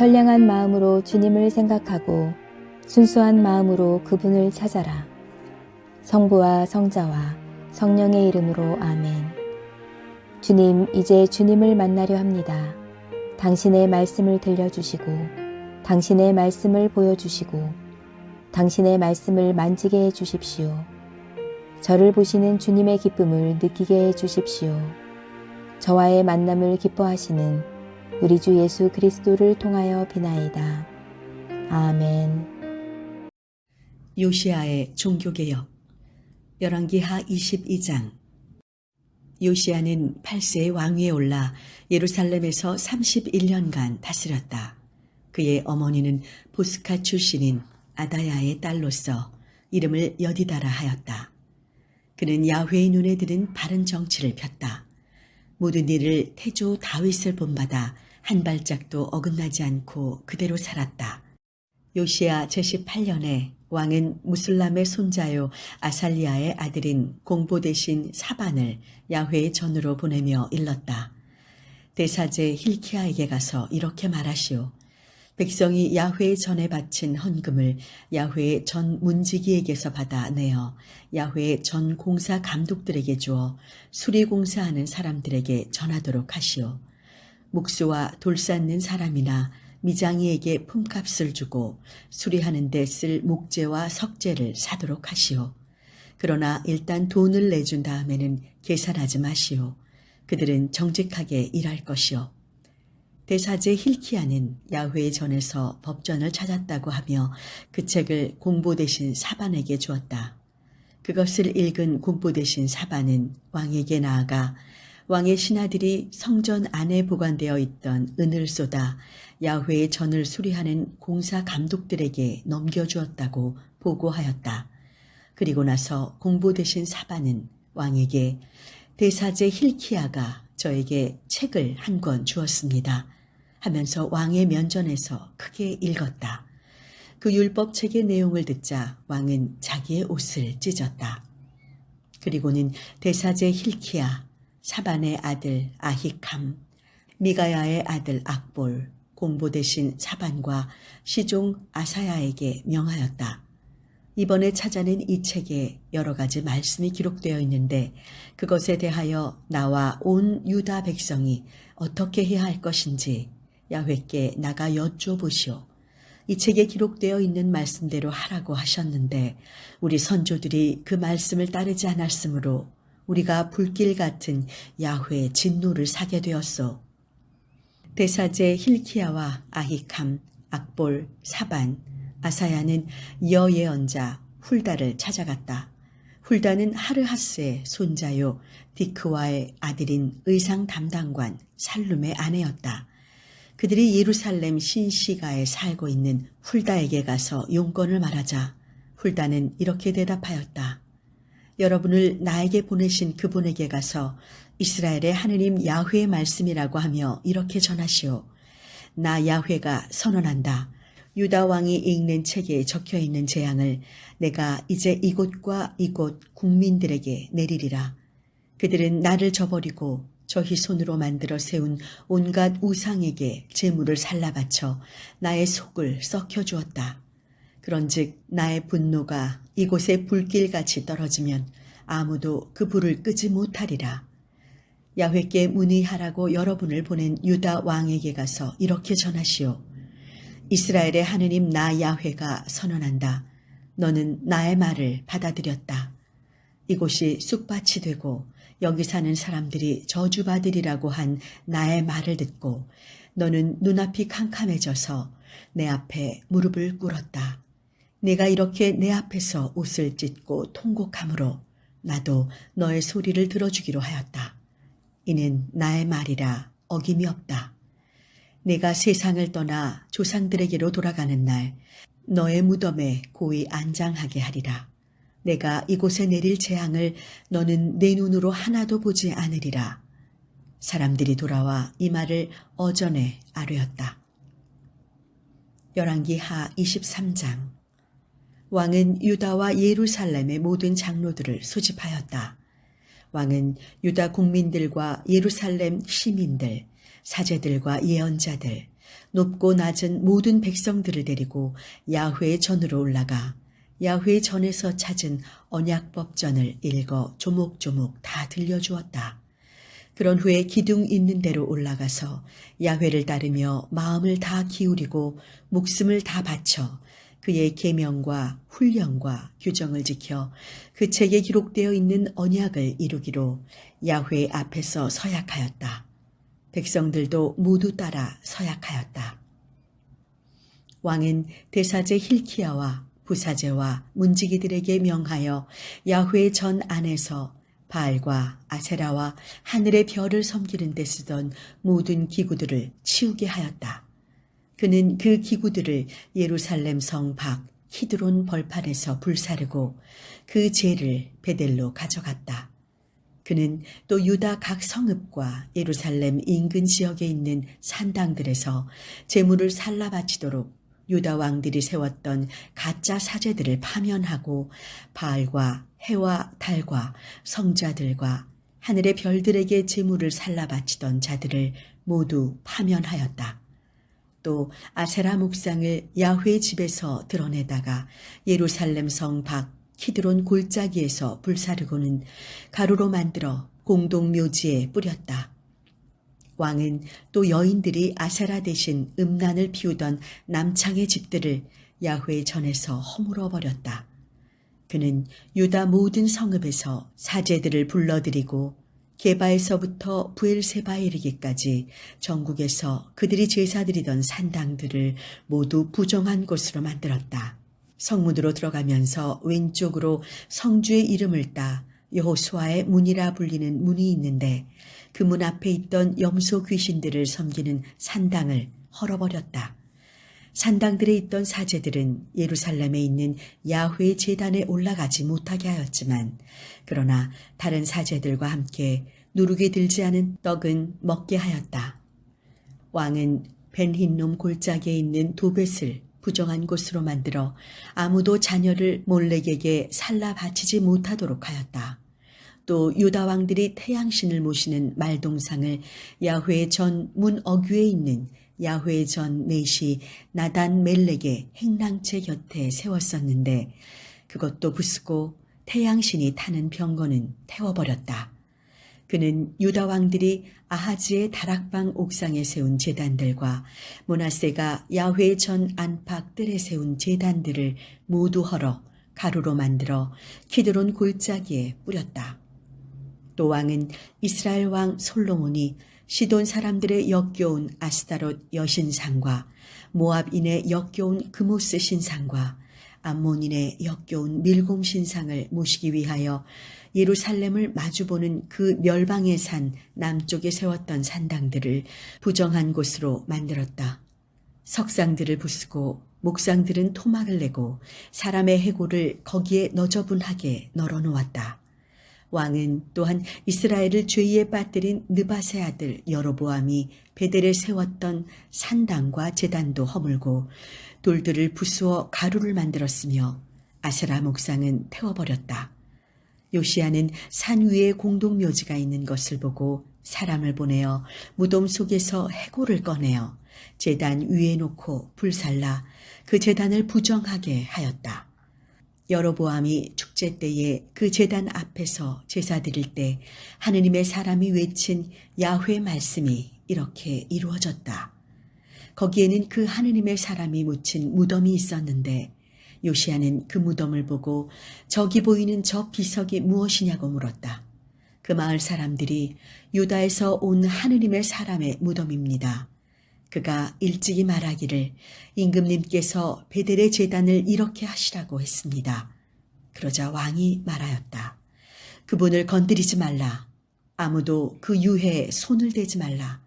선량한 마음으로 주님을 생각하고 순수한 마음으로 그분을 찾아라. 성부와 성자와 성령의 이름으로 아멘. 주님, 이제 주님을 만나려 합니다. 당신의 말씀을 들려주시고 당신의 말씀을 보여주시고 당신의 말씀을 만지게 해주십시오. 저를 보시는 주님의 기쁨을 느끼게 해주십시오. 저와의 만남을 기뻐하시는 우리 주 예수 그리스도를 통하여 비나이다. 아멘. 요시야의 종교개혁. 열왕기하 22장. 요시야는 8세의 왕위에 올라 예루살렘에서 31년간 다스렸다. 그의 어머니는 보스카 출신인 아다야의 딸로서 이름을 여디다라 하였다. 그는 야훼의 눈에 드는 바른 정치를 폈다. 모든 일을 태조 다윗을 본받아 한 발짝도 어긋나지 않고 그대로 살았다. 요시야 제18년에 왕은 무슬람의 손자요 아살리아의 아들인 공보 대신 사반을 야훼의 전으로 보내며 일렀다. 대사제 힐키야에게 가서 이렇게 말하시오. 백성이 야훼의 전에 바친 헌금을 야훼의 전 문지기에게서 받아 내어 야훼의 전 공사 감독들에게 주어 수리 공사하는 사람들에게 전하도록 하시오. 목수와 돌 쌓는 사람이나 미장이에게 품값을 주고 수리하는 데 쓸 목재와 석재를 사도록 하시오. 그러나 일단 돈을 내준 다음에는 계산하지 마시오. 그들은 정직하게 일할 것이오. 대사제 힐키야는 야훼의 전에서 법전을 찾았다고 하며 그 책을 공보 대신 사반에게 주었다. 그것을 읽은 공보 대신 사반은 왕에게 나아가 왕의 신하들이 성전 안에 보관되어 있던 은을 쏟아 야훼의 전을 수리하는 공사 감독들에게 넘겨주었다고 보고하였다. 그리고 나서 공보 대신 사반은 왕에게 대사제 힐키야가 저에게 책을 한 권 주었습니다 하면서 왕의 면전에서 크게 읽었다. 그 율법책의 내용을 듣자 왕은 자기의 옷을 찢었다. 그리고는 대사제 힐키야, 사반의 아들 아히캄, 미가야의 아들 악볼, 공보 대신 사반과 시종 아사야에게 명하였다. 이번에 찾아낸 이 책에 여러 가지 말씀이 기록되어 있는데 그것에 대하여 나와 온 유다 백성이 어떻게 해야 할 것인지 야훼께 나가 여쭤보시오. 이 책에 기록되어 있는 말씀대로 하라고 하셨는데 우리 선조들이 그 말씀을 따르지 않았으므로 우리가 불길 같은 야훼의 진노를 사게 되었소. 대사제 힐키야와 아히캄, 악볼, 사반, 아사야는 여예언자 훌다를 찾아갔다. 훌다는 하르하스의 손자요 디크와의 아들인 의상 담당관 살룸의 아내였다. 그들이 예루살렘 신시가에 살고 있는 훌다에게 가서 용건을 말하자 훌다는 이렇게 대답하였다. 여러분을 나에게 보내신 그분에게 가서 이스라엘의 하느님 야훼의 말씀이라고 하며 이렇게 전하시오. 나 야훼가 선언한다. 유다 왕이 읽는 책에 적혀있는 재앙을 내가 이제 이곳과 이곳 국민들에게 내리리라. 그들은 나를 저버리고 저희 손으로 만들어 세운 온갖 우상에게 제물을 살라바쳐 나의 속을 썩혀 주었다. 그런즉 나의 분노가 이곳에 불길같이 떨어지면 아무도 그 불을 끄지 못하리라. 야훼께 문의하라고 여러분을 보낸 유다 왕에게 가서 이렇게 전하시오. 이스라엘의 하느님 나 야훼가 선언한다. 너는 나의 말을 받아들였다. 이곳이 쑥밭이 되고 여기 사는 사람들이 저주받으리라고 한 나의 말을 듣고 너는 눈앞이 캄캄해져서 내 앞에 무릎을 꿇었다. 네가 이렇게 내 앞에서 옷을 찢고 통곡함으로 나도 너의 소리를 들어주기로 하였다. 이는 나의 말이라 어김이 없다. 내가 세상을 떠나 조상들에게로 돌아가는 날 너의 무덤에 고이 안장하게 하리라. 내가 이곳에 내릴 재앙을 너는 내 눈으로 하나도 보지 않으리라. 사람들이 돌아와 이 말을 어전에 아뢰었다. 열왕기하 23장. 왕은 유다와 예루살렘의 모든 장로들을 소집하였다. 왕은 유다 국민들과 예루살렘 시민들, 사제들과 예언자들, 높고 낮은 모든 백성들을 데리고 야훼의 전으로 올라가 야훼의 전에서 찾은 언약법전을 읽어 조목조목 다 들려주었다. 그런 후에 기둥 있는 데로 올라가서 야훼를 따르며 마음을 다 기울이고 목숨을 다 바쳐 그의 계명과 훈령과 규정을 지켜 그 책에 기록되어 있는 언약을 이루기로 야훼 앞에서 서약하였다. 백성들도 모두 따라 서약하였다. 왕은 대사제 힐키야와 부사제와 문지기들에게 명하여 야훼 전 안에서 바알과 아세라와 하늘의 별을 섬기는 데 쓰던 모든 기구들을 치우게 하였다. 그는 그 기구들을 예루살렘 성 밖 키드론 벌판에서 불사르고 그 재를 베델로 가져갔다. 그는 또 유다 각 성읍과 예루살렘 인근 지역에 있는 산당들에서 제물을 살라 바치도록 유다 왕들이 세웠던 가짜 사제들을 파면하고 바알과 해와 달과 성자들과 하늘의 별들에게 제물을 살라 바치던 자들을 모두 파면하였다. 또 아세라 목상을 야훼 집에서 드러내다가 예루살렘 성 밖 키드론 골짜기에서 불사르고는 가루로 만들어 공동묘지에 뿌렸다. 왕은 또 여인들이 아세라 대신 음란을 피우던 남창의 집들을 야훼 전에서 허물어 버렸다. 그는 유다 모든 성읍에서 사제들을 불러들이고 게바에서부터 부엘세바에 이르기까지 전국에서 그들이 제사드리던 산당들을 모두 부정한 곳으로 만들었다. 성문으로 들어가면서 왼쪽으로 성주의 이름을 따 여호수아의 문이라 불리는 문이 있는데 그 문 앞에 있던 염소 귀신들을 섬기는 산당을 헐어버렸다. 산당들에 있던 사제들은 예루살렘에 있는 야훼 제단에 올라가지 못하게 하였지만 그러나 다른 사제들과 함께 누룩이 들지 않은 떡은 먹게 하였다. 왕은 벤힌놈 골짜기에 있는 도벳을 부정한 곳으로 만들어 아무도 자녀를 몰렉에게 살라 바치지 못하도록 하였다. 또 유다 왕들이 태양신을 모시는 말동상을 야훼 전 문 어귀에 있는 야훼 전 넷이 나단 멜렉의 행랑채 곁에 세웠었는데 그것도 부수고 태양신이 타는 병거는 태워버렸다. 그는 유다 왕들이 아하즈의 다락방 옥상에 세운 제단들과 므낫세가 야훼 전 안팎 뜰에 세운 제단들을 모두 헐어 가루로 만들어 키드론 골짜기에 뿌렸다. 또 왕은 이스라엘 왕 솔로몬이 시돈 사람들의 역겨운 아스타롯 여신상과 모압인의 역겨운 그모스 신상과 암몬인의 역겨운 밀곰 신상을 모시기 위하여 예루살렘을 마주보는 그 멸방의 산 남쪽에 세웠던 산당들을 부정한 곳으로 만들었다. 석상들을 부수고 목상들은 토막을 내고 사람의 해골을 거기에 너저분하게 널어놓았다. 왕은 또한 이스라엘을 죄에 빠뜨린 느밧의 아들 여로보암이 베델에 세웠던 산당과 제단도 허물고 돌들을 부수어 가루를 만들었으며 아세라 목상은 태워버렸다. 요시야는 산 위에 공동묘지가 있는 것을 보고 사람을 보내어 무덤 속에서 해골을 꺼내어 제단 위에 놓고 불살라 그 제단을 부정하게 하였다. 여로보암이 축제 때에 그 제단 앞에서 제사 드릴 때 하느님의 사람이 외친 야훼 말씀이 이렇게 이루어졌다. 거기에는 그 하느님의 사람이 묻힌 무덤이 있었는데 요시야는 그 무덤을 보고 저기 보이는 저 비석이 무엇이냐고 물었다. 그 마을 사람들이 유다에서 온 하느님의 사람의 무덤입니다. 그가 일찍이 말하기를 임금님께서 베델의 제단을 이렇게 하시라고 했습니다. 그러자 왕이 말하였다. 그분을 건드리지 말라. 아무도 그 유해에 손을 대지 말라.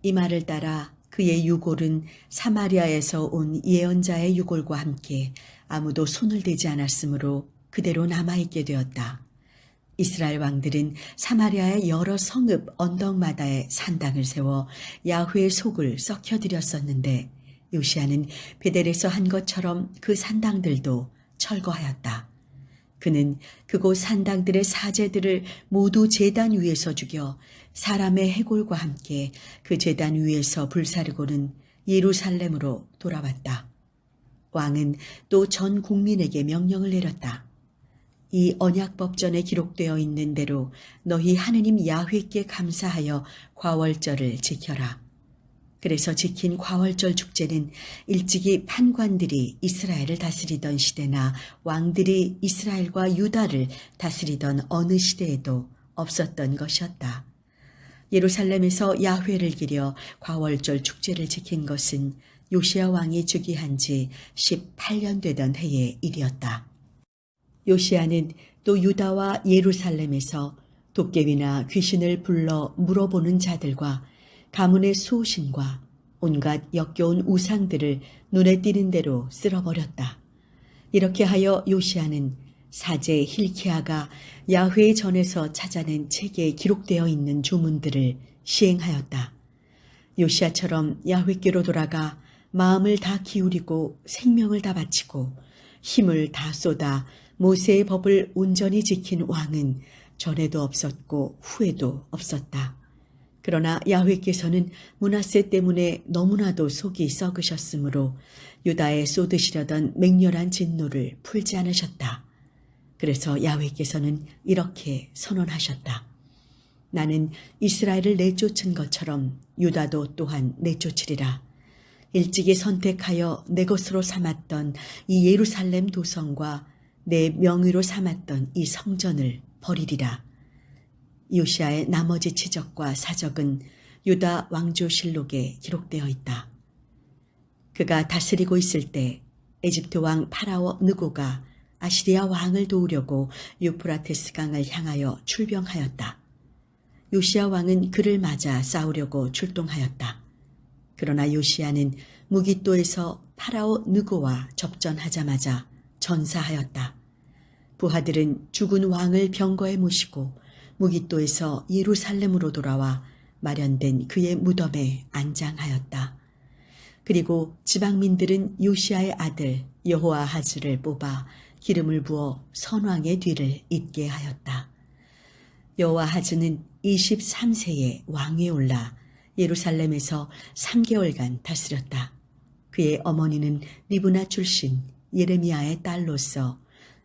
이 말을 따라 그의 유골은 사마리아에서 온 예언자의 유골과 함께 아무도 손을 대지 않았으므로 그대로 남아있게 되었다. 이스라엘 왕들은 사마리아의 여러 성읍 언덕마다에 산당을 세워 야훼의 속을 썩혀드렸었는데 요시야는 베델에서 한 것처럼 그 산당들도 철거하였다. 그는 그곳 산당들의 사제들을 모두 제단 위에서 죽여 사람의 해골과 함께 그 제단 위에서 불사르고는 예루살렘으로 돌아왔다. 왕은 또 전 국민에게 명령을 내렸다. 이 언약법전에 기록되어 있는 대로 너희 하느님 야훼께 감사하여 과월절을 지켜라. 그래서 지킨 과월절 축제는 일찍이 판관들이 이스라엘을 다스리던 시대나 왕들이 이스라엘과 유다를 다스리던 어느 시대에도 없었던 것이었다. 예루살렘에서 야훼를 기려 과월절 축제를 지킨 것은 요시야 왕이 즉위한 지 18년 되던 해의 일이었다. 요시야는 또 유다와 예루살렘에서 도깨비나 귀신을 불러 물어보는 자들과 가문의 수호신과 온갖 역겨운 우상들을 눈에 띄는 대로 쓸어버렸다. 이렇게 하여 요시야는 사제 hilki야가 야훼의 전에서 찾아낸 책에 기록되어 있는 주문들을 시행하였다. 요시야처럼 야훼께로 돌아가 마음을 다 기울이고 생명을 다 바치고 힘을 다 쏟아 모세의 법을 온전히 지킨 왕은 전에도 없었고 후에도 없었다. 그러나 야훼께서는 므낫세 때문에 너무나도 속이 썩으셨으므로 유다에 쏟으시려던 맹렬한 진노를 풀지 않으셨다. 그래서 야훼께서는 이렇게 선언하셨다. 나는 이스라엘을 내쫓은 것처럼 유다도 또한 내쫓으리라. 일찍이 선택하여 내 것으로 삼았던 이 예루살렘 도성과 내 명의로 삼았던 이 성전을 버리리라. 요시야의 나머지 치적과 사적은 유다 왕조실록에 기록되어 있다. 그가 다스리고 있을 때 에집트 왕 파라오 느고가 아시리아 왕을 도우려고 유프라테스 강을 향하여 출병하였다. 요시야 왕은 그를 맞아 싸우려고 출동하였다. 그러나 요시야는 무깃도에서 파라오 느고와 접전하자마자 전사하였다. 부하들은 죽은 왕을 병거에 모시고 무깃도에서 예루살렘으로 돌아와 마련된 그의 무덤에 안장하였다. 그리고 지방민들은 요시야의 아들 여호아하즈를 뽑아 기름을 부어 선왕의 뒤를 잇게 하였다. 여호아하즈는 23세에 왕위에 올라 예루살렘에서 3개월간 다스렸다. 그의 어머니는 리브나 출신 예레미야의 딸로서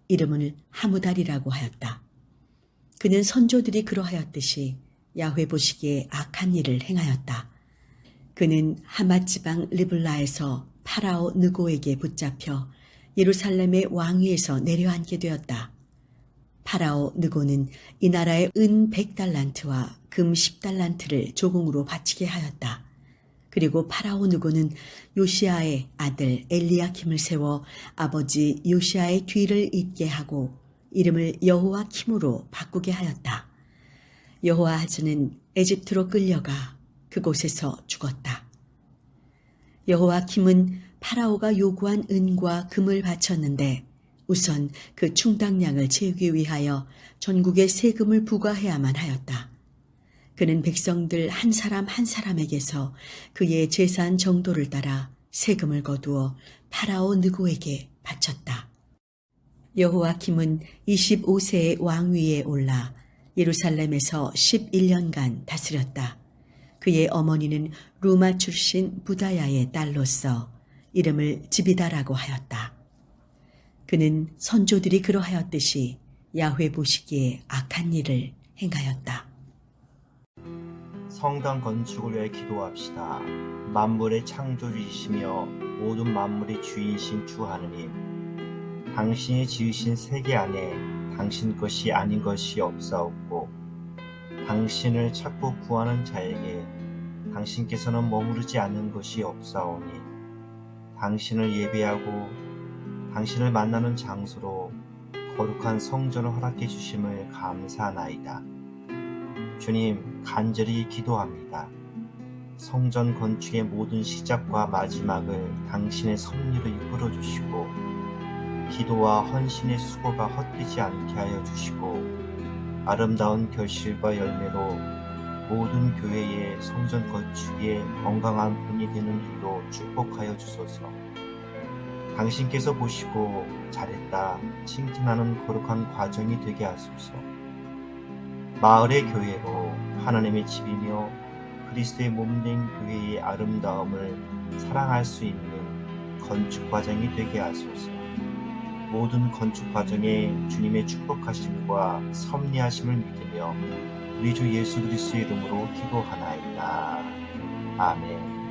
이름을 하무달이라고 하였다. 그는 선조들이 그러하였듯이 야훼 보시기에 악한 일을 행하였다. 그는 하맛 지방 리블라에서 파라오 느고에게 붙잡혀 예루살렘의 왕위에서 내려앉게 되었다. 파라오 느고는 이 나라의 은 100달란트와 금 10달란트를 조공으로 바치게 하였다. 그리고 파라오 느고는 요시야의 아들 엘리야킴을 세워 아버지 요시야의 뒤를 잇게 하고 이름을 여호와킴으로 바꾸게 하였다. 여호아하즈는 에집트로 끌려가 그곳에서 죽었다. 여호와킴은 파라오가 요구한 은과 금을 바쳤는데 우선 그 충당량을 채우기 위하여 전국에 세금을 부과해야만 하였다. 그는 백성들 한 사람 한 사람에게서 그의 재산 정도를 따라 세금을 거두어 파라오 느고에게 바쳤다. 여호와킴은 25세의 왕위에 올라 예루살렘에서 11년간 다스렸다. 그의 어머니는 루마 출신 부다야의 딸로서 이름을 지비다라고 하였다. 그는 선조들이 그러하였듯이 야훼 보시기에 악한 일을 행하였다. 성당 건축을 위해 기도합시다. 만물의 창조주이시며 모든 만물의 주인이신 주 하느님, 당신이 지으신 세계 안에 당신 것이 아닌 것이 없사옵고 당신을 찾고 구하는 자에게 당신께서는 머무르지 않는 것이 없사오니 당신을 예배하고 당신을 만나는 장소로 거룩한 성전을 허락해 주심을 감사하나이다. 주님, 간절히 기도합니다. 성전 건축의 모든 시작과 마지막을 당신의 섭리로 이끌어 주시고 기도와 헌신의 수고가 헛되지 않게 하여 주시고 아름다운 결실과 열매로 모든 교회의 성전 건축에 건강한 본이 되는 일로 축복하여 주소서. 당신께서 보시고 잘했다 칭찬하는 거룩한 과정이 되게 하소서. 마을의 교회로 하나님의 집이며 그리스도의 몸된 교회의 아름다움을 사랑할 수 있는 건축 과정이 되게 하소서. 모든 건축 과정에 주님의 축복하심과 섭리하심을 믿으며 우리 주 예수 그리스도의 이름으로 기도하나이다. 아멘.